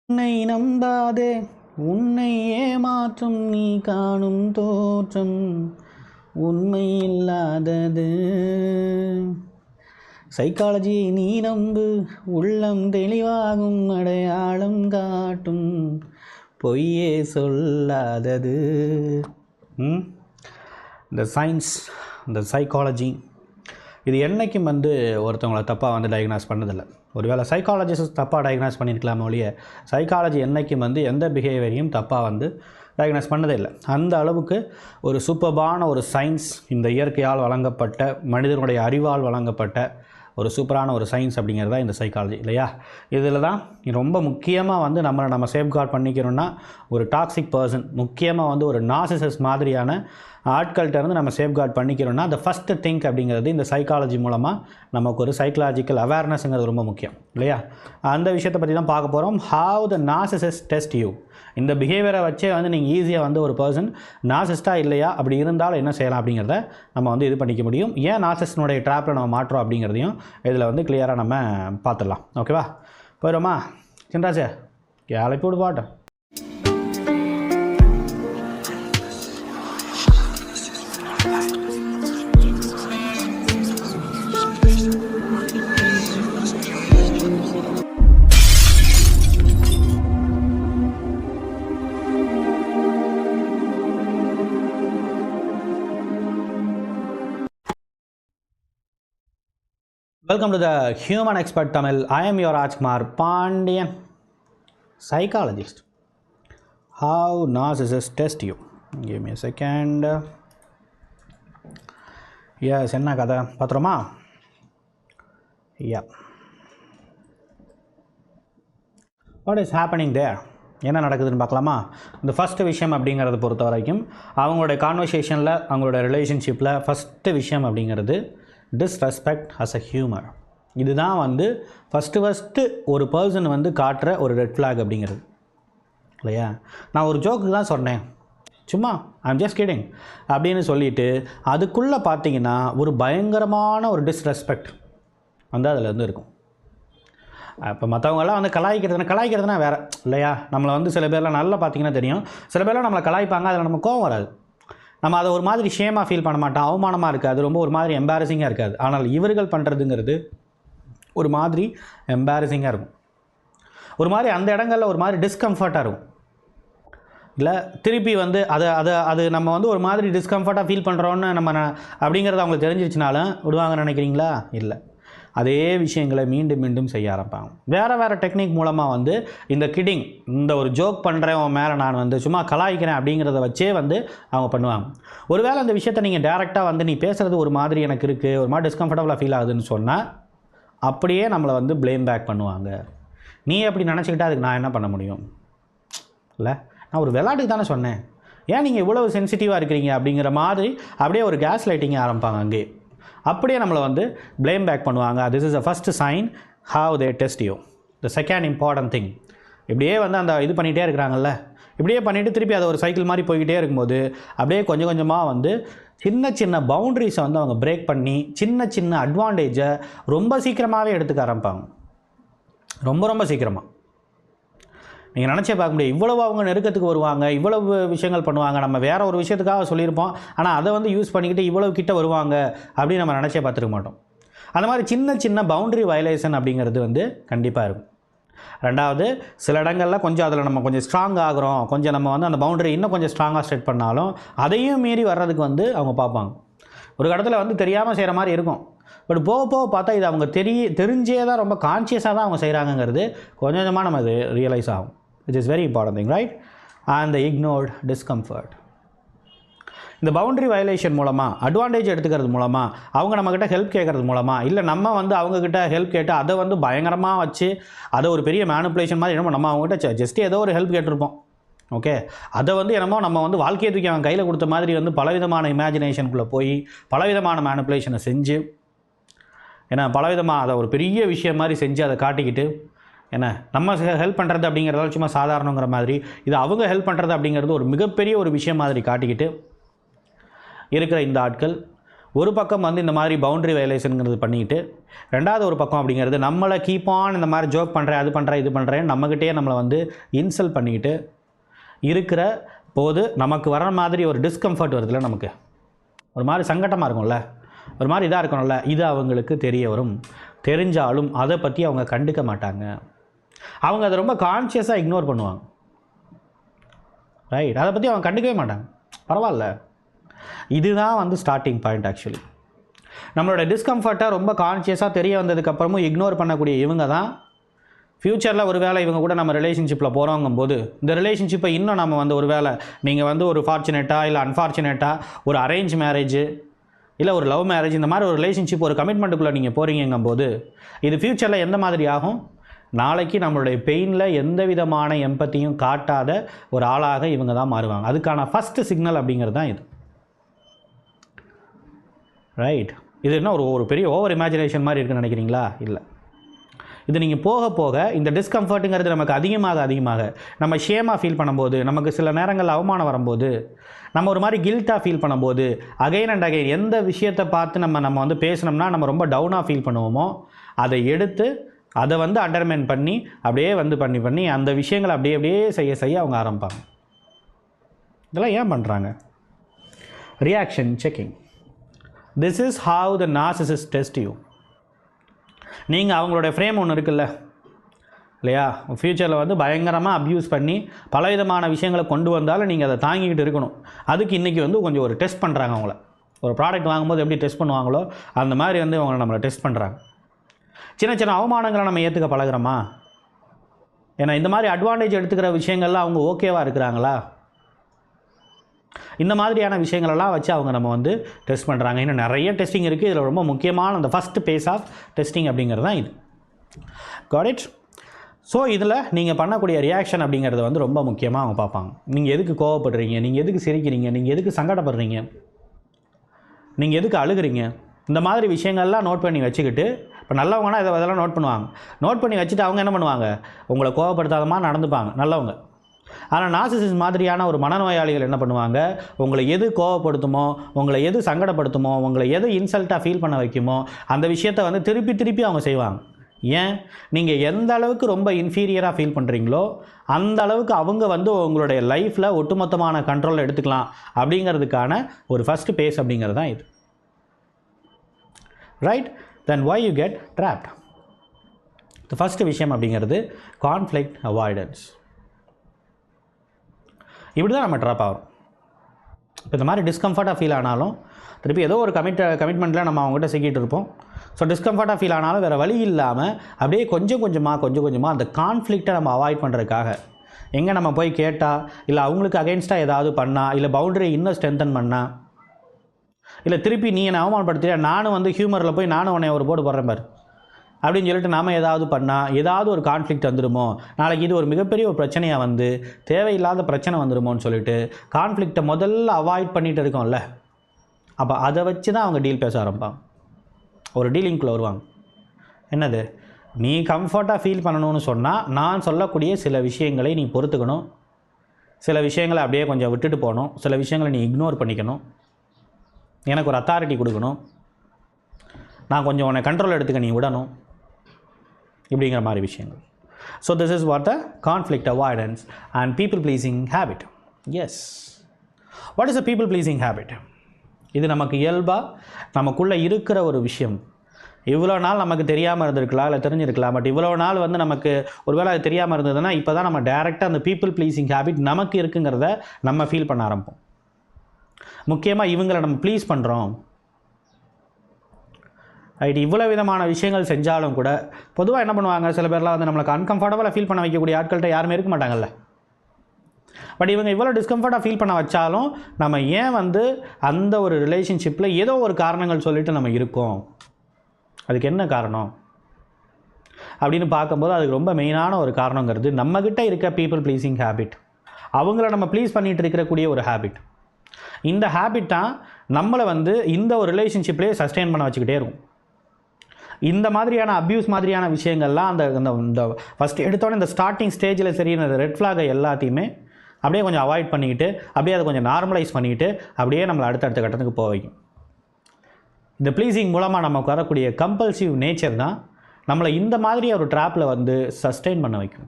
உன்னை நம்பாதே, உன்னை ஏமாற்றும் நீ காணும் தோற்றம் உண்மை இல்லாதது. சைக்காலஜியை நீ நம்பு, உள்ளம் தெளிவாகும், அடையாளம் காட்டும் பொய்யே சொல்லாதது. இந்த சயின்ஸ், இந்த சைக்காலஜி இது என்றைக்கும் ஒருத்தவங்களை தப்பாக டயக்னாஸ் பண்ணதில்லை. ஒருவேளை சைக்காலஜிஸ்ட் தப்பாக டயக்னாஸ் பண்ணியிருக்கலாமே ஒழிய சைக்காலஜி என்றைக்கும் எந்த பிஹேவியரையும் தப்பாக டயக்னாஸ் பண்ணதே இல்லை. அந்த அளவுக்கு ஒரு சூப்பர்பான ஒரு சயின்ஸ், இந்த இயற்கையால் வழங்கப்பட்ட, மனிதனுடைய அறிவால் வழங்கப்பட்ட ஒரு சூப்பரான ஒரு சயின்ஸ் அப்படிங்கிறது தான் இந்த சைக்காலஜி இல்லையா. இதில் தான் ரொம்ப முக்கியமாக நம்ம சேஃப்கார்ட் பண்ணிக்கணும்னா, ஒரு டாக்ஸிக் பர்சன், முக்கியமாக ஒரு நார்சிசிஸ்ட் மாதிரியான ஆட்கள்கிட்ட நம்ம சேஃப்கார்ட் பண்ணிக்கிறோன்னா அந்த ஃபஸ்ட்டு திங்க் அப்படிங்கிறது இந்த சைக்காலஜி மூலமாக நமக்கு ஒரு சைக்கலாஜிக்கல் அவேர்னஸ்ங்கிறது ரொம்ப முக்கியம் இல்லையா. அந்த விஷயத்தை பற்றி தான் பார்க்க போகிறோம். How the narcissist test you. இந்த பிஹேவியரை வச்சே நீங்கள் ஈஸியாக ஒரு பர்சன் நார்சிஸ்ட்டாக இல்லையா, அப்படி இருந்தாலும் என்ன செய்யலாம் அப்படிங்கிறத நம்ம இது பண்ணிக்க முடியும். ஏன் நார்சிஸ்டினுடைய ட்ராப்பில் நம்ம மாற்றோம் அப்படிங்கிறதையும் இதில் கிளியராக நம்ம பார்த்துடலாம். ஓகேவா, போயிடுமா சின்ராஜ்? அழைப்பு விடு bottom. Welcome to the Human Expert Tamil. I am your Rajkumar Pandian, psychologist. How narcissists test you. Give me a second. Yes, enna kada patroma? Yeah. What is happening there? என்ன நடக்குதுன்னு பார்க்கலாமா? இந்த ஃபஸ்ட்டு விஷயம் அப்படிங்கிறத பொறுத்த வரைக்கும் அவங்களுடைய கான்வர்சேஷனில், அவங்களோட ரிலேஷன்ஷிப்பில் ஃபஸ்ட்டு விஷயம் அப்படிங்கிறது டிஸ்ரெஸ்பெக்ட் அஸ் அ ஹியூமர். இதுதான் ஃபஸ்ட்டு ஒரு பர்சன் காட்டுற ஒரு ரெட் ஃப்ளாக் அப்படிங்கிறது இல்லையா. நான் ஒரு ஜோக்கு தான் சொன்னேன், சும்மா ஐம் ஜஸ்ட் கிடிங் அப்படின்னு சொல்லிவிட்டு அதுக்குள்ளே பார்த்தீங்கன்னா ஒரு பயங்கரமான ஒரு டிஸ்ரெஸ்பெக்ட் அதில் இருக்கும். இப்போ மற்றவங்கெல்லாம் கலாய்க்கிறதுனா வேறு இல்லையா. நம்மளை சில பேர்லாம் நல்லா பார்த்தீங்கன்னா தெரியும், சில பேர்லாம் நம்மளை கலாய்ப்பாங்க, அதில் நம்ம கோவம் வராது, நம்ம அதை ஒரு மாதிரி ஷேமாக ஃபீல் பண்ண மாட்டோம், அவமானமாக இருக்காது, ரொம்ப ஒரு மாதிரி எம்பாரசிங்காக இருக்காது. ஆனால் இவர்கள் பண்ணுறதுங்கிறது ஒரு மாதிரி எம்பாரசிங்காக இருக்கும், ஒரு மாதிரி அந்த இடங்களில் ஒரு மாதிரி டிஸ்கம்ஃபர்ட்டாக இருக்கும் இல்லை. திருப்பி அது நம்ம ஒரு மாதிரி டிஸ்கம்ஃபர்ட்டாக ஃபீல் பண்ணுறோன்னு நம்ம அப்படிங்கிறது அவங்களுக்கு தெரிஞ்சிருச்சுனாலும் விடுவாங்கன்னு நினைக்கிறீங்களா? இல்லை, அதே விஷயங்களை மீண்டும் மீண்டும் செய்ய ஆரம்பிப்பாங்க. வேறு டெக்னிக் மூலமாக இந்த கிடிங், இந்த ஒரு ஜோக் பண்ணுறேன் உன் மேலே, நான் சும்மா கலாய்க்கிறேன் அப்படிங்கிறத வச்சே அவங்க பண்ணுவாங்க. ஒருவேளை அந்த விஷயத்தை நீங்கள் டேரெக்டாக நீ பேசுகிறது ஒரு மாதிரி எனக்கு இருக்குது, ஒரு மாதிரி டிஸ்கம்ஃபர்டபுளாக ஃபீல் ஆகுதுன்னு சொன்னால் அப்படியே நம்மளை ப்ளேம் பேக் பண்ணுவாங்க. நீ அப்படி நினச்சிக்கிட்டா அதுக்கு நான் என்ன பண்ண முடியும் இல்லை, நான் ஒரு விளையாட்டுக்கு தானே சொன்னேன், ஏன் நீங்கள் இவ்வளவு சென்சிட்டிவாக இருக்கிறீங்க அப்படிங்கிற மாதிரி அப்படியே ஒரு கேஸ் லைட்டிங் ஆரம்பிப்பாங்க. அங்கே அப்படியே நம்மளை ப்ளேம் பேக் பண்ணுவாங்க. This is the first sign how they test you. The second important thing, இப்படியே அந்த இது பண்ணிகிட்டே இருக்கிறாங்கல்ல, இப்படியே பண்ணிவிட்டு திருப்பி அதை ஒரு சைக்கிள் மாதிரி போய்கிட்டே இருக்கும்போது அப்படியே கொஞ்சம் கொஞ்சமாக சின்ன சின்ன பவுண்ட்ரிஸை அவங்க பிரேக் பண்ணி சின்ன சின்ன அட்வான்டேஜை ரொம்ப சீக்கிரமாகவே எடுத்துக்க ஆரம்பிப்பாங்க. ரொம்ப ரொம்ப சீக்கிரமாக நீங்கள் நினச்சே பார்க்க முடியும். இவ்வளவு அவங்க நெருக்கத்துக்கு வருவாங்க, இவ்வளவு விஷயங்கள் பண்ணுவாங்க, நம்ம வேறு ஒரு விஷயத்துக்காக சொல்லியிருப்போம், ஆனால் அதை யூஸ் பண்ணிக்கிட்டு இவ்வளவு கிட்ட வருவாங்க அப்படின்னு நம்ம நினச்சே பார்த்துருக்க மாட்டோம். அந்த மாதிரி சின்ன சின்ன பவுண்ட்ரி வயலேஷன் அப்படிங்கிறது கண்டிப்பாக இருக்கும். ரெண்டாவது, சில இடங்களில் கொஞ்சம் அதில் நம்ம கொஞ்சம் ஸ்ட்ராங் ஆகிறோம், கொஞ்சம் நம்ம அந்த பவுண்டரி இன்னும் கொஞ்சம் ஸ்ட்ராங்காக செட் பண்ணாலும் அதையும் மீறி வர்றதுக்கு அவங்க பார்ப்பாங்க. ஒரு இடத்துல தெரியாமல் செய்கிற மாதிரி இருக்கும், பட் போக போக பார்த்தா இது அவங்க தெரிஞ்சே தான், ரொம்ப கான்ஷியஸாக தான் அவங்க செய்கிறாங்கங்கிறது கொஞ்சம் கொஞ்சமாக நம்ம அது ரியலைஸ் ஆகும். Which is very important thing, right? And the ignored discomfort. இந்த பவுண்டரி வயலேஷன் மூலமாக, அட்வான்டேஜ் எடுத்துக்கிறது மூலமாக, அவங்க நம்மக்கிட்ட ஹெல்ப் கேட்குறது மூலமாக, இல்லை நம்ம அவங்கக்கிட்ட ஹெல்ப் கேட்டு அதை பயங்கரமாக வச்சு அதை ஒரு பெரிய மேனிப்புலேஷன் மாதிரி என்னமோ நம்ம அவங்ககிட்ட ஜஸ்ட் ஏதோ ஒரு ஹெல்ப் கேட்டிருப்போம், ஓகே, அதை என்னமோ நம்ம வாழ்க்கையை தூக்கி அவன் கையில் கொடுத்த மாதிரி பலவிதமான இமேஜினேஷனுக்குள்ளே போய் பலவிதமான மேனிப்புலேஷனை செஞ்சு, ஏன்னா பலவிதமாக அதை ஒரு பெரிய விஷயம் மாதிரி செஞ்சு அதை காட்டிக்கிட்டு, என்ன நம்ம ஹெல்ப் பண்ணுறது அப்படிங்கிறதால சும்மா சாதாரணங்கிற மாதிரி, இது அவங்க ஹெல்ப் பண்ணுறது அப்படிங்கிறது ஒரு மிகப்பெரிய ஒரு விஷயம் மாதிரி காட்டிக்கிட்டு இருக்கிற இந்த ஆட்கள் ஒரு பக்கம் வந்து இந்த மாதிரி பவுண்டரி வயலேஷனுங்கிறது பண்ணிக்கிட்டு, ரெண்டாவது ஒரு பக்கம் அப்படிங்கிறது நம்மளை கீப் ஆன் இந்த மாதிரி ஜோக் பண்ணுறேன், அது பண்ணுறேன், இது பண்ணுறேன், நம்மக்கிட்டே நம்மளை வந்து இன்சல்ட் பண்ணிக்கிட்டு இருக்கிற போது நமக்கு வர மாதிரி ஒரு டிஸ்கம்ஃபர்ட் வருதுல்ல, நமக்கு ஒரு மாதிரி சங்கட்டமாக இருக்கும்ல, ஒரு மாதிரி இதாக இருக்கணும்ல, இது அவங்களுக்கு தெரிய வரும். தெரிஞ்சாலும் அதை பற்றி அவங்க கண்டுக்க மாட்டாங்க. அவங்க அதை ரொம்ப கான்ஷியஸாக இக்னோர் பண்ணுவாங்க. ரைட், அதை பற்றி அவங்க கண்டுக்கவே மாட்டாங்க. பரவாயில்ல, இதுதான் வந்து ஸ்டார்டிங் பாயிண்ட். ஆக்சுவலி நம்மளோட டிஸ்கம்ஃபர்ட்டை ரொம்ப கான்ஷியஸாக தெரிய வந்ததுக்கப்புறமும் இக்னோர் பண்ணக்கூடிய இவங்க தான் ஃப்யூச்சரில் ஒரு வேளை இவங்க கூட நம்ம ரிலேஷன்ஷிப்பில் போகிறோங்கும்போது, இந்த ரிலேஷன்ஷிப்பை இன்னும் நம்ம வந்து ஒரு வேளை நீங்கள் வந்து ஒரு ஃபார்ச்சுனேட்டாக இல்லை அன்ஃபார்ச்சுனேட்டாக ஒரு அரேஞ்ச் மேரேஜ் இல்லை ஒரு லவ் மேரேஜ், இந்த மாதிரி ஒரு ரிலேஷன்ஷிப் ஒரு கமிட்மெண்ட்டுக்குள்ளே நீங்கள் போகிறீங்கும்போது இது ஃப்யூச்சரில் எந்த மாதிரி ஆகும்? நாளைக்கு நம்மளுடைய பெயினில் எந்த விதமான எம்பத்தியும் காட்டாத ஒரு ஆளாக இவங்க தான் மாறுவாங்க. அதுக்கான ஃபஸ்ட்டு சிக்னல் அப்படிங்கிறது தான் இது. ரைட், இது என்ன ஒரு பெரிய ஓவர் இமேஜினேஷன் மாதிரி இருக்குன்னு நினைக்கிறீங்களா? இல்லை, இது நீங்கள் போக போக இந்த டிஸ்கம்ஃபர்ட்டுங்கிறது நமக்கு அதிகமாக நம்ம ஷேமாக ஃபீல் பண்ணும்போது, நமக்கு சில நேரங்களில் அவமானம் வரும்போது, நம்ம ஒரு மாதிரி கில்ட்டாக ஃபீல் பண்ணும்போது, அகைன் அண்ட் அகைன் எந்த விஷயத்தை பார்த்து நம்ம வந்து பேசினோம்னா நம்ம ரொம்ப டவுனாக ஃபீல் பண்ணுவோமோ அதை எடுத்து அதை வந்து அண்டர்மைன் பண்ணி அப்படியே வந்து பண்ணி அந்த விஷயங்களை அப்படியே செய்ய அவங்க ஆரம்பிப்பாங்க. இதெல்லாம் ஏன் பண்ணுறாங்க? Reaction checking. This is how the narcissist test you. நீங்கள் அவங்களுடைய ஃப்ரேம் ஒன்று இருக்குல்ல இல்லையா, ஃப்யூச்சரில் வந்து பயங்கரமாக அப்யூஸ் பண்ணி பலவிதமான விஷயங்களை கொண்டு வந்தாலும் நீங்கள் அதை தாங்கிக்கிட்டு இருக்கணும். அதுக்கு இன்றைக்கி வந்து கொஞ்சம் ஒரு டெஸ்ட் பண்ணுறாங்க. அவங்கள ஒரு ப்ராடக்ட் வாங்கும்போது எப்படி டெஸ்ட் பண்ணுவாங்களோ அந்த மாதிரி வந்து அவங்கள நம்மளை டெஸ்ட் பண்ணுறாங்க. சின்ன அவமானங்களை நம்ம ஏற்றுக்க பழகிறோமா? ஏன்னா இந்த மாதிரி அட்வான்டேஜ் எடுத்துக்கிற விஷயங்கள்லாம் அவங்க ஓகேவாக இருக்கிறாங்களா? இந்த மாதிரியான விஷயங்களெல்லாம் வச்சு அவங்க நம்ம வந்து டெஸ்ட் பண்ணுறாங்க. இன்னும் நிறைய டெஸ்டிங் இருக்குது. இதில் ரொம்ப முக்கியமான அந்த ஃபஸ்ட் பேஸ் ஆஃப் டெஸ்டிங் அப்படிங்கிறது தான் இது. Got it? ஸோ இதில் நீங்கள் பண்ணக்கூடிய ரியாக்ஷன் அப்படிங்கிறது வந்து ரொம்ப முக்கியமாக அவங்க பார்ப்பாங்க. நீங்கள் எதுக்கு கோவப்படுறீங்க, நீங்கள் எதுக்கு சிரிக்கிறீங்க, நீங்கள் எதுக்கு சங்கடப்படுறீங்க, நீங்கள் எதுக்கு அழுகிறீங்க, இந்த மாதிரி விஷயங்கள்லாம் நோட் பண்ணி வச்சுக்கிட்டு, இப்போ நல்லவங்கன்னா இதெல்லாம் நோட் பண்ணுவாங்க. நோட் பண்ணி வச்சுட்டு அவங்க என்ன பண்ணுவாங்க? உங்களை கோவப்படுத்தாத மாதிரி நடந்துப்பாங்க நல்லவங்க. ஆனால் நார்சிசிஸ்ட் மாதிரியான ஒரு மனநோயாளிகள் என்ன பண்ணுவாங்க? உங்களை எது கோவப்படுத்துமோ, உங்களை எது சங்கடப்படுத்துமோ, உங்களை எது இன்சல்ட்டாக ஃபீல் பண்ண வைக்குமோ அந்த விஷயத்தை வந்து திருப்பி அவங்க செய்வாங்க. ஏன்? நீங்கள் எந்த அளவுக்கு ரொம்ப இன்ஃபீரியராக ஃபீல் பண்ணுறீங்களோ அந்த அளவுக்கு அவங்க வந்து உங்களுடைய லைஃப்பில் ஒட்டுமொத்தமான கண்ட்ரோல் எடுத்துக்கலாம் அப்படிங்கிறதுக்கான ஒரு ஃபஸ்ட்டு பேஸ் அப்படிங்கிறது தான் இது. Right? Then why you get trapped? the first விஷயம் அப்படிங்கிறது கான்ஃப்ளிக்ட் அவாய்டன்ஸ். இப்படி தான் நம்ம ட்ராப் ஆகிறோம். இப்போ இந்த மாதிரி டிஸ்கம்ஃபர்ட்டாக ஃபீல் ஆனாலும் திருப்பி ஏதோ ஒரு கமிட்மெண்ட்டில் நம்ம அவங்ககிட்ட சிக்கிட்டு இருப்போம். ஸோ டிஸ்கம்ஃபர்ட்டாக ஃபீல் ஆனாலும் வேறு வழி இல்லாமல் அப்படியே கொஞ்சம் கொஞ்சமாக அந்த கான்ஃப்ளிக்ட்டை நம்ம அவாய்ட் பண்ணுறதுக்காக எங்கே நம்ம போய் கேட்டால், இல்லை அவங்களுக்கு அகெயின்ஸ்டாக ஏதாவது பண்ணால், இல்லை பவுண்டரி இன்னும் ஸ்ட்ரென்தன் பண்ணால், இல்லை திருப்பி நீ என்னை அவமானப்படுத்தியா, நானும் வந்து ஹியூமரில் போய் நானும் உன்னை ஒரு போட்டு போடுறேன் பாரு அப்படின்னு சொல்லிட்டு நாம் ஏதாவது பண்ணால் ஏதாவது ஒரு கான்ஃப்ளிக்ட் வந்துடுமோ, நாளைக்கு இது ஒரு மிகப்பெரிய ஒரு பிரச்சனையாக வந்து தேவையில்லாத பிரச்சனை வந்துடுமோன்னு சொல்லிட்டு கான்ஃப்ளிக்ட்டை முதல்ல அவாய்ட் பண்ணிகிட்டு இருக்கோம்ல, அப்போ அதை வச்சு தான் அவங்க டீல் பேச ஆரம்பிப்பாங்க. ஒரு டீலிங்குள்ளே வருவாங்க. என்னது? நீ கம்ஃபர்ட்டாக ஃபீல் பண்ணணும்னு சொன்னால் நான் சொல்லக்கூடிய சில விஷயங்களை நீ பொறுத்துக்கணும், சில விஷயங்களை அப்படியே கொஞ்சம் விட்டுட்டு போகணும், சில விஷயங்களை நீ இக்னோர் பண்ணிக்கணும், எனக்கு ஒரு அத்தாரிட்டி கொடுக்கணும், நான் கொஞ்சம் உன்னை கண்ட்ரோல் எடுத்துக்க நீ விடணும், இப்படிங்கிற மாதிரி விஷயங்கள். So this is what the conflict avoidance and people pleasing habit. Yes, what is a people pleasing habit? இது நமக்கு இயல்பாக நமக்குள்ளே இருக்கிற ஒரு விஷயம். இவ்வளோ நாள் நமக்கு தெரியாமல் இருந்திருக்கலாம், இல்லை தெரிஞ்சிருக்கலாம். பட் இவ்வளோ நாள் வந்து நமக்கு ஒரு வேளை அது தெரியாமல் இருந்ததுன்னா இப்போ தான் நம்ம டேரெக்டாக அந்த பீப்புள் ப்ளீஸிங் ஹேபிட் நமக்கு இருக்குங்கிறத நம்ம ஃபீல் பண்ண ஆரம்பிப்போம். முக்கியமாக இவங்களை நம்ம ப்ளீஸ் பண்ணுறோம். ரைட்? இவ்வளோ விதமான விஷயங்கள் செஞ்சாலும் கூட பொதுவாக என்ன பண்ணுவாங்க, சில பேர்லாம் வந்து நம்மளுக்கு அன்கம்ஃபர்டபுளாக ஃபீல் பண்ண வைக்கக்கூடிய ஆட்கள்கிட்ட யாருமே இருக்க மாட்டாங்கல்ல. பட் இவங்க இவ்வளோ டிஸ்கம்ஃபர்ட்டாக ஃபீல் பண்ண வச்சாலும் நம்ம ஏன் வந்து அந்த ஒரு ரிலேஷன்ஷிப்பில் ஏதோ ஒரு காரணங்கள் சொல்லிவிட்டு நம்ம இருக்கோம், அதுக்கு என்ன காரணம் அப்படின்னு பார்க்கும்போது அதுக்கு ரொம்ப மெயினான ஒரு காரணங்கிறது நம்மக்கிட்ட இருக்க பீப்புள் ப்ளீஸிங் ஹேபிட். அவங்கள நம்ம ப்ளீஸ் பண்ணிகிட்டு இருக்கக்கூடிய ஒரு ஹேபிட். இந்த ஹேபிட் தான் நம்மளை வந்து இந்த ஒரு ரிலேஷன்ஷிப்லேயே சஸ்டெயின் பண்ண வச்சுக்கிட்டே இருக்கும். இந்த மாதிரியான அப்யூஸ் மாதிரியான விஷயங்கள்லாம் அந்த ஃபஸ்ட் எடுத்தோடனே இந்த ஸ்டார்டிங் ஸ்டேஜில் சரி இந்த ரெட் ஃப்ளாகை எல்லாத்தையுமே அப்படியே கொஞ்சம் அவாய்ட் பண்ணிக்கிட்டு அப்படியே அதை கொஞ்சம் நார்மலைஸ் பண்ணிக்கிட்டு அப்படியே நம்மளை அடுத்தடுத்த கட்டத்துக்கு போக வைக்கும். இந்த ப்ளீஸிங் மூலமாக நமக்கு வரக்கூடிய கம்பல்சிவ் நேச்சர் தான் நம்மளை இந்த மாதிரி ஒரு ட்ராப்பில் வந்து சஸ்டெயின் பண்ண வைக்கும்.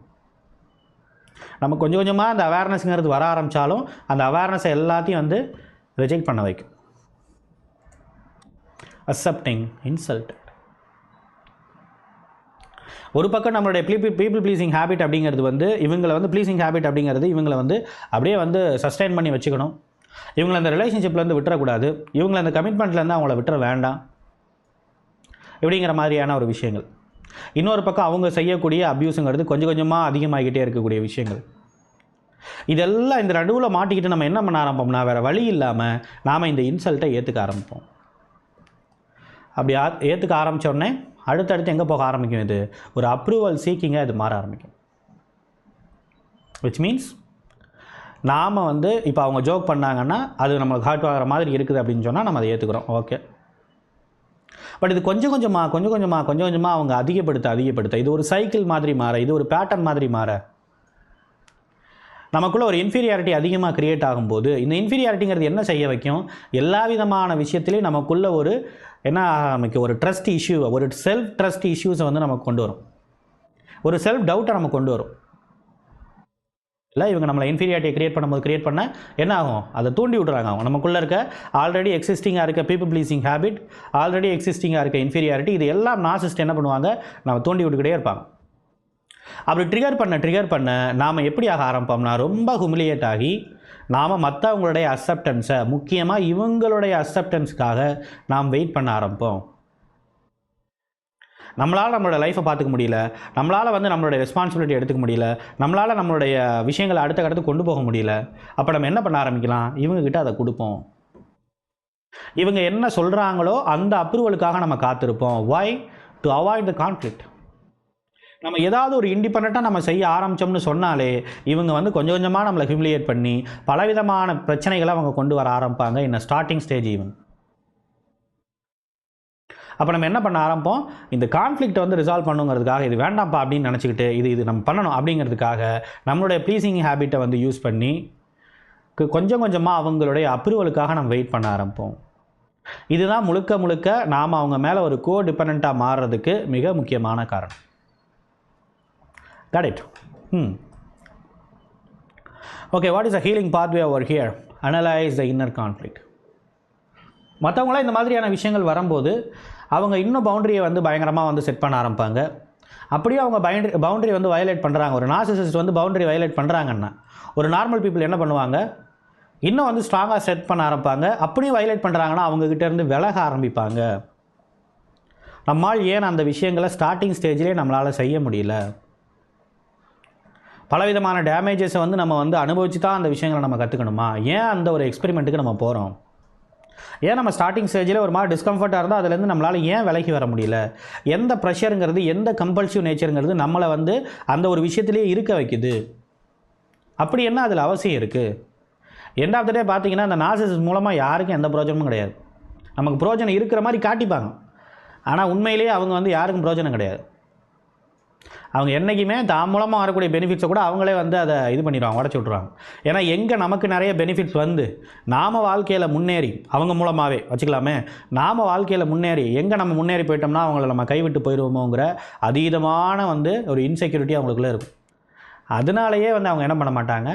நம்ம கொஞ்சம் கொஞ்சமாக அந்த அவேர்னஸ்ங்கிறது வர ஆரம்பித்தாலும் அந்த அவேர்னஸை எல்லாத்தையும் வந்து ரிஜெக்ட் பண்ண வைக்கும். Accepting insult. ஒரு பக்கம் நம்மளுடைய பீப்புள் ப்ளீஸிங் ஹேபிட் அப்படிங்கிறது வந்து இவங்களை வந்து ப்ளீஸிங் ஹேபிட் அப்படிங்கிறது இவங்களை வந்து அப்படியே வந்து சஸ்டெயின் பண்ணி வச்சுக்கணும். இவங்களை அந்த ரிலேஷன்ஷிப்லேருந்து விட்டுறக்கூடாது, இவங்களை அந்த கமிட்மெண்ட்லேருந்து அவங்கள விட்டுற வேண்டாம் இப்படிங்கிற மாதிரியான ஒரு விஷயங்கள். இன்னொரு பக்கம் அவங்க செய்யக்கூடிய அப்யூஸுங்கிறது கொஞ்சம் கொஞ்சமாக அதிகமாகிக்கிட்டே இருக்கக்கூடிய விஷயங்கள். இதெல்லாம் இந்த நடுவில் மாட்டிக்கிட்டு நம்ம என்ன பண்ண ஆரம்பிப்போம்னா, வேறு வழி இல்லாமல் நாம் இந்த இன்சல்ட்டை ஏற்றுக்க ஆரம்பிப்போம். அப்படி ஏற்றுக்க ஆரம்பித்தோடனே அடுத்தடுத்து எங்கே போக ஆரம்பிக்கும், இது ஒரு அப்ரூவல் சீக்கிங்காக இது மாற ஆரம்பிக்கும். விச் மீன்ஸ் நாம் வந்து இப்போ அவங்க ஜோக் பண்ணாங்கன்னா அது நம்மளுக்கு ஹார்ட் ஆகிற மாதிரி இருக்குது அப்படின்னு சொன்னால் நம்ம அதை ஏற்றுக்கிறோம், ஓகே. பட் இது கொஞ்சம் கொஞ்சமாக அவங்க அதிகப்படுத்த இது ஒரு சைக்கிள் மாதிரி மாற, இது ஒரு பேட்டர்ன் மாதிரி மாற நமக்குள்ளே ஒரு இன்ஃபீரியாரிட்டி அதிகமாக க்ரியேட் ஆகும்போது, இந்த இன்ஃபீரியாரிட்டிங்கிறது என்ன செய்ய வைக்கும், எல்லா விதமான விஷயத்துலையும் நமக்குள்ளே ஒரு என்ன ஆரம்பிக்கும், ஒரு ட்ரஸ்ட் இஷ்யூ, ஒரு செல்ஃப் ட்ரஸ்ட் இஷ்யூஸை வந்து நமக்கு கொண்டு வரும், ஒரு செல்ஃப் டவுட்டை நமக்கு கொண்டு வரும். இல்லை இவங்க நம்மளை இன்ஃபீரியாரிட்டியை க்ரியேட் பண்ண என்ன ஆகும், அதை தூண்டி விட்றாங்க. அவங்க நமக்குள்ளே இருக்க ஆல்ரெடி எக்ஸிஸ்டிங்காக இருக்க பீப்புள் ப்ளீஸிங் ஹேபிட், ஆல்ரெடி எக்ஸிஸ்டிங்காக இருக்க இன்ஃபீரியாரிட்டி, இது எல்லாம் நார்சிஸ்ட் என்ன பண்ணுவாங்க, நம்ம தூண்டி விட்டுக்கிட்டே இருப்பாங்க. அப்படி ட்ரிகர் பண்ண நாம் எப்படி ஆக ஆரம்பிப்போம்னா, ரொம்ப ஹுமிலியேட் ஆகி நாம் மற்றவங்களுடைய அக்செப்டன்ஸை, முக்கியமாக இவங்களுடைய அக்செப்டன்ஸுக்காக நாம் வெயிட் பண்ண ஆரம்பிப்போம். நம்மளால் நம்மளோட லைஃப்பை பார்த்துக்க முடியல, நம்மளால் வந்து நம்மளுடைய ரெஸ்பான்சிபிலிட்டி எடுத்துக்க முடியல, நம்மளால் நம்மளுடைய விஷயங்களை அடுத்த கொண்டு போக முடியல. அப்போ நம்ம என்ன பண்ண ஆரம்பிக்கலாம், இவங்ககிட்ட அதை கொடுப்போம். இவங்க என்ன சொல்கிறாங்களோ அந்த அப்ரூவலுக்காக நம்ம காத்திருப்போம். Why? To avoid the conflict. நம்ம ஏதாவது ஒரு இண்டிபெண்ட்டாக நம்ம செய்ய ஆரம்பித்தோம்னு சொன்னாலே இவங்க வந்து கொஞ்சம் கொஞ்சமாக நம்மளை ஹியூமிலியேட் பண்ணி பலவிதமான பிரச்சனைகளை அவங்க கொண்டு வர ஆரம்பிப்பாங்க. இந்த ஸ்டார்டிங் ஸ்டேஜ் ஈவன். அப்போ நம்ம என்ன பண்ண ஆரம்பிப்போம், இந்த கான்ஃப்ளிக்ட்டை வந்து ரிசால்வ் பண்ணுங்கிறதுக்காக, இது வேண்டாம்ப்பா அப்படின்னு நினச்சிக்கிட்டு இது நம்ம பண்ணணும் அப்படிங்கிறதுக்காக நம்மளுடைய ப்ளீஸிங் ஹேபிட்டை வந்து யூஸ் பண்ணி கொஞ்சம் கொஞ்சமாக அவங்களுடைய அப்ரூவலுக்காக நம்ம வெயிட் பண்ண ஆரம்பிப்போம். இதுதான் முழுக்க நாம் அவங்க மேலே ஒரு கோ டிபெண்ட்டாக மாறுறதுக்கு மிக முக்கியமான காரணம். Got it? Okay, what is the healing pathway over here? Analyze the inner conflict. மற்றவங்களாம் இந்த மாதிரியான விஷயங்கள் வரும்போது அவங்க இன்னும் பவுண்டரியை வந்து பயங்கரமாக வந்து செட் பண்ண ஆரம்பிப்பாங்க. அப்படியே அவங்க பவுண்டரி வந்து வயலேட் பண்ணுறாங்க, ஒரு நார்சிசிஸ்ட் வந்து பவுண்டரி வயலேட் பண்ணுறாங்கன்னா ஒரு நார்மல் பீப்புள் என்ன பண்ணுவாங்க, இன்னும் வந்து ஸ்ட்ராங்காக செட் பண்ண ஆரம்பிப்பாங்க. அப்படியும் வயலேட் பண்ணுறாங்கன்னா அவங்கக்கிட்டேருந்து விலக ஆரம்பிப்பாங்க. நம்மால் ஏன் அந்த விஷயங்களை ஸ்டார்டிங் ஸ்டேஜ்லேயே நம்மளால் செய்ய முடியல, பலவிதமான டேமேஜஸை வந்து நம்ம வந்து அனுபவிச்சு தான் அந்த விஷயங்களை நம்ம கற்றுக்கணுமா, ஏன் அந்த ஒரு எக்ஸ்பெரிமெண்ட்டுக்கு நம்ம போகிறோம், ஏன் நம்ம ஸ்டார்டிங் ஸ்டேஜில் ஒரு மாதிரி டிஸ்கம்ஃபர்ட்டாக இருந்தால் அதுலேருந்து நம்மளால் ஏன் விலகி வர முடியல, எந்த ப்ரெஷருங்கிறது, எந்த கம்பல்சிவ் நேச்சருங்கிறது நம்மளை வந்து அந்த ஒரு விஷயத்துலேயே இருக்க வைக்குது, அப்படி என்ன அதில் அவசியம் இருக்குது. எண்ட் ஆஃப் த டே பார்த்தீங்கன்னா அந்த நார்சிசிஸ்ட் மூலமாக யாருக்கும் எந்த பிரோஜனமும் கிடையாது. நமக்கு பிரோஜனம் இருக்கிற மாதிரி காட்டிப்பாங்க, ஆனால் உண்மையிலேயே அவங்க வந்து யாருக்கும் பிரோஜனம் கிடையாது. அவங்க என்றைக்குமே தான் மூலமாக வரக்கூடிய பெனிஃபிட்ஸை கூட அவங்களே வந்து அதை இது பண்ணிடுவாங்க, உடச்சி விட்ருவாங்க. ஏன்னா எங்கே நமக்கு நிறைய பெனிஃபிட்ஸ் வந்து நாம் வாழ்க்கையில் முன்னேறி, அவங்க மூலமாகவே வச்சுக்கலாமே, நாம் வாழ்க்கையில் முன்னேறி எங்கே நம்ம முன்னேறி போயிட்டோம்னா அவங்கள நம்ம கைவிட்டு போயிடுவோமோங்கிற அதீதமான வந்து ஒரு இன்செக்யூரிட்டி அவங்களுக்குள்ளே இருக்கும். அதனாலேயே வந்து அவங்க என்ன பண்ண மாட்டாங்க,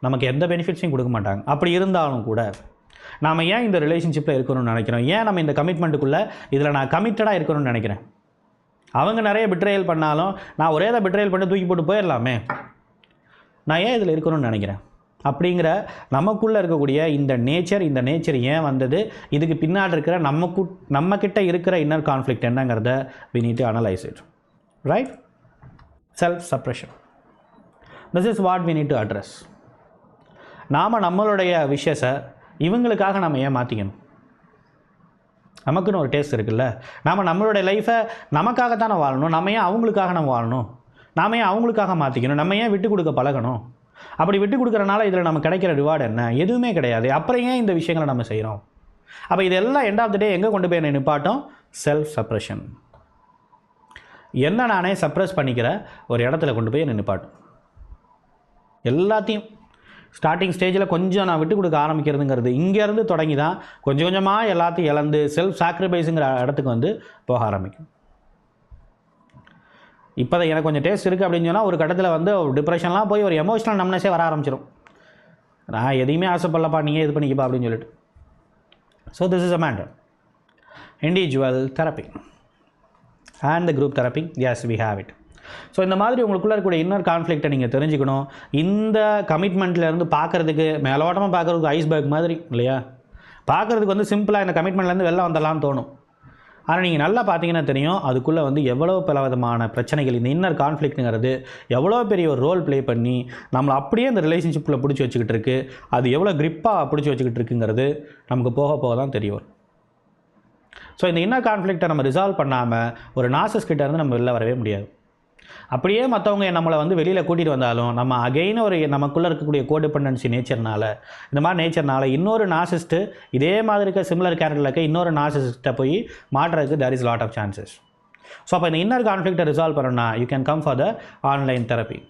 நமக்கு எந்த பெனிஃபிட்ஸையும் கொடுக்க மாட்டாங்க. அப்படி இருந்தாலும் கூட நாம் ஏன் இந்த ரிலேஷன்ஷிப்பில் இருக்கணும்னு நினைக்கிறோம், ஏன் நம்ம இந்த கமிட்மெண்ட்டுக்குள்ளே இதில் நான் கமிட்டடாக இருக்கணும்னு நினைக்கிறேன். அவங்க நிறைய பிட்ரேயல் பண்ணாலும் நான் ஒரே தான் பிட்ரேயல் பண்ணி தூக்கி போட்டு போயிடலாமே, நான் ஏன் இதில் இருக்கணும்னு நினைக்கிறேன் அப்படிங்கிற நமக்குள்ளே இருக்கக்கூடிய இந்த நேச்சர் ஏன் வந்தது, இதுக்கு பின்னாடி இருக்கிற நம்மக்கிட்ட இருக்கிற இன்னர் கான்ஃப்ளிக்ட் என்னங்கிறத we need to analyze it, right? Self suppression, this is what we need to address. நாம் நம்மளுடைய விஷயத்தை இவங்களுக்காக நம்ம ஏன் மாற்றிக்கணும், நமக்குன்னு ஒரு டேஸ்ட் இருக்குல்ல, நம்மளுடைய லைஃப்பை நமக்காகத்தானே வாழணும், நம்ம ஏன் அவங்களுக்காக நம்ம வாழணும், நாம் ஏன் அவங்களுக்காக மாற்றிக்கணும், நம்ம ஏன் விட்டு கொடுக்க பழகணும். அப்படி விட்டு கொடுக்குறனால இதில் நமக்கு கிடைக்கிற ரிவார்டு என்ன, எதுவுமே கிடையாது. அப்புறம் ஏன் இந்த விஷயங்களை நம்ம செய்கிறோம். அப்போ இதெல்லாம் எண்ட் ஆஃப் த டே எங்கே கொண்டு போய் நிப்பாட்டும், செல்ஃப் சப்ரெஷன். என்ன நானே சப்ரெஸ் பண்ணிக்கிற ஒரு இடத்துல கொண்டு போய் நிப்பாட்டும். எல்லாத்தையும் ஸ்டார்டிங் ஸ்டேஜில் கொஞ்சம் நான் விட்டு கொடுக்க ஆரம்பிக்கிறதுங்கிறது இங்கேருந்து தொடங்கி தான் கொஞ்சம் கொஞ்சமாக எல்லாத்தையும் இழந்து செல்ஃப் சாக்ரிஃபைஸுங்கிற இடத்துக்கு வந்து போக ஆரம்பிக்கும். இப்போ தான் எனக்கு கொஞ்சம் டேஸ்ட் இருக்குது அப்படின்னு சொன்னால் ஒரு கட்டத்தில் வந்து ஒரு டிப்ரெஷன்லாம் போய் ஒரு எமோஷனல் நம்னஸே வர ஆரம்பிச்சிடும். நான் எதையுமே ஆசைப்படலப்பா, நீங்கள் இது பண்ணிக்கப்பா அப்படின்னு சொல்லிட்டு. So this is a matter. Individual therapy and the group therapy, yes we have it. So இந்த மாதிரி உங்களுக்குள்ளே இருக்கக்கூடிய இன்னர் கான்ஃப்ளிக்ட்டை நீங்கள் தெரிஞ்சுக்கணும். இந்த கமிட்மெண்ட்லேருந்து பார்க்குறதுக்கு மேலோட்டமாக பார்க்குறதுக்கு ஐஸ்பர்க் மாதிரி இல்லையா, பார்க்குறதுக்கு வந்து சிம்பிளாக இந்த கமிட்மெண்ட்லேருந்து வெளில வந்துடலாம்னு தோணும். ஆனால் நீங்கள் நல்லா பார்த்தீங்கன்னா தெரியும் அதுக்குள்ளே வந்து எவ்வளோ பல விதமான பிரச்சனைகள், இந்த இன்னர் கான்ஃப்ளிக்ட்டுங்கிறது எவ்வளோ பெரிய ஒரு ரோல் ப்ளே பண்ணி நம்மளை அப்படியே இந்த ரிலேஷன்ஷிப்பில் பிடிச்சி வச்சுக்கிட்டு இருக்குது. அது எவ்வளோ க்ரிப்பாக பிடிச்சி வச்சுக்கிட்டு இருக்குங்கிறது நமக்கு போக போக தான் தெரிய வரும். ஸோ இந்த இன்னர் கான்ஃப்ளிக்ட்டை நம்ம ரிசால்வ் பண்ணாமல் ஒரு நார்சிசிஸ்ட் கிட்ட இருந்து நம்ம வெளில வரவே முடியாது. அப்படியே மற்றவங்க நம்மளை வந்து வெளியில் கூட்டிகிட்டு வந்தாலும் நம்ம அகைன் ஒரு நமக்குள்ளே இருக்கக்கூடிய கோடிபெண்டன்சி நேச்சர்னால, இந்த மாதிரி நேச்சர்னால இன்னொரு நார்சிசிஸ்ட்டு இதே மாதிரி இருக்க சிமிலர் கேரக்டரில் இருக்க இன்னொரு நார்சிசிஸ்ட்டை போய் மாற்றுறதுக்கு there is lot of chances. So அப்போ இந்த இன்னர் கான்ஃப்ளிக்ட்டை ரிசால்வ் பண்ணணும்னா you can come for the online therapy.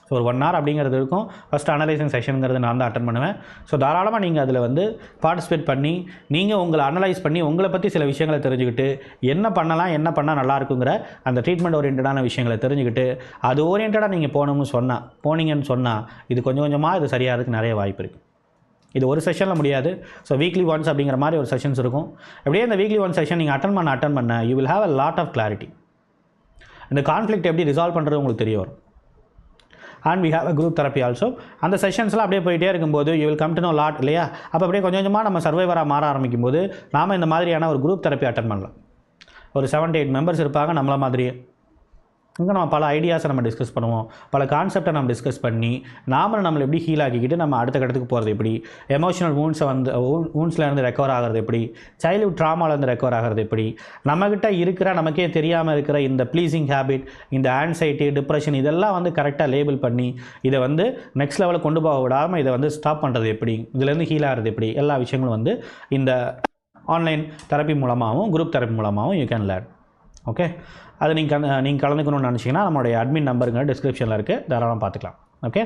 So ஒரு 1 hour அப்படிங்கிறது இருக்கும். ஃபஸ்ட்டு அனலைசிங் செஷனுங்கிறது நான் தான் அட்டன் பண்ணுவேன். ஸோ தாராளமாக நீங்கள் அதில் வந்து பார்ட்டிசிபேட் பண்ணி நீங்கள் உங்களை அனலைஸ் பண்ணி உங்களை பற்றி சில விஷயங்களை தெரிஞ்சுக்கிட்டு என்ன பண்ணலாம், என்ன பண்ணால் நல்லாயிருக்குங்கிற அந்த ட்ரீட்மெண்ட் ஓரியன்டான விஷயங்களை தெரிஞ்சுக்கிட்டு அது ஓரியன்டாக நீங்கள் போனீங்கன்னு சொன்னால் இது கொஞ்சம் கொஞ்சமாக இது சரியாகிறதுக்கு நிறைய வாய்ப்பு இருக்குது. இது ஒரு செஷனில் முடியாது. ஸோ வீக்லி ஒன்ஸ் அப்படிங்கிற மாதிரி ஒரு செஷன்ஸ் இருக்கும். அப்படியே இந்த வீக்லி ஒன் செஷன் நீங்கள் அட்டன் பண்ண you will have a lot of clarity. இந்த கான்ஃப்ளிக்ட் எப்படி ரிசால்வ் பண்ணுறது உங்களுக்கு தெரிய வரும். And we have a group therapy also. அந்த செஷன்ஸ்லாம் அப்படியே போயிட்டே இருக்கும்போது you will come to know lot இல்லையா. அப்போ அப்படியே கொஞ்சம் கொஞ்சமாக நம்ம சர்வைவராக மாற ஆரம்பிக்கும் போது நாம் இந்த மாதிரியான ஒரு குரூப் தெரப்பி அட்டன் பண்ணலாம். ஒரு 7 to 8 மெம்பர்ஸ் இருப்பாங்க நம்மள மாதிரியே. இங்கே நம்ம பல ஐடியாஸை நம்ம டிஸ்கஸ் பண்ணுவோம், பல கான்செப்டை நம்ம டிஸ்கஸ் பண்ணி நம்மளை எப்படி ஹீல் ஆக்கிக்கிட்டு நம்ம அடுத்த கட்டத்துக்கு போகிறது எப்படி, எமோஷனல் வூண்ட்ஸ்லேருந்து ரெக்கவர் ஆகிறது எப்படி, சைல்ட்ஹுட் ட்ராமாலேருந்து ரெக்கவர் ஆகிறது எப்படி, நம்மக்கிட்ட இருக்கிற நமக்கே தெரியாமல் இருக்கிற இந்த ப்ளீஸிங் ஹேபிட், இந்த ஆன்சைட்டி, டிப்ரெஷன் இதெல்லாம் வந்து கரெக்டாக லேபிள் பண்ணி இதை வந்து நெக்ஸ்ட் லெவலில் கொண்டு போக விடாமல் இதை வந்து ஸ்டாப் பண்ணுறது எப்படி, இதுலேருந்து ஹீல் ஆகிறது எப்படி, எல்லா விஷயங்களும் வந்து இந்த ஆன்லைன் தெரப்பி மூலமாகவும் குரூப் தெரப்பி மூலமாகவும் யூ கேன் லேர்ன். ஓகே, அது நீங்கள் கலந்துக்கணும்னு நினச்சிங்கன்னா நம்மளுடைய அட்மின் நம்பருங்க டிஸ்கிரிப்ஷனில் இருக்குது, தாராளமாக பார்த்துக்கலாம். Okay,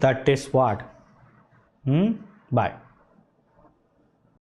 that is what. Bye.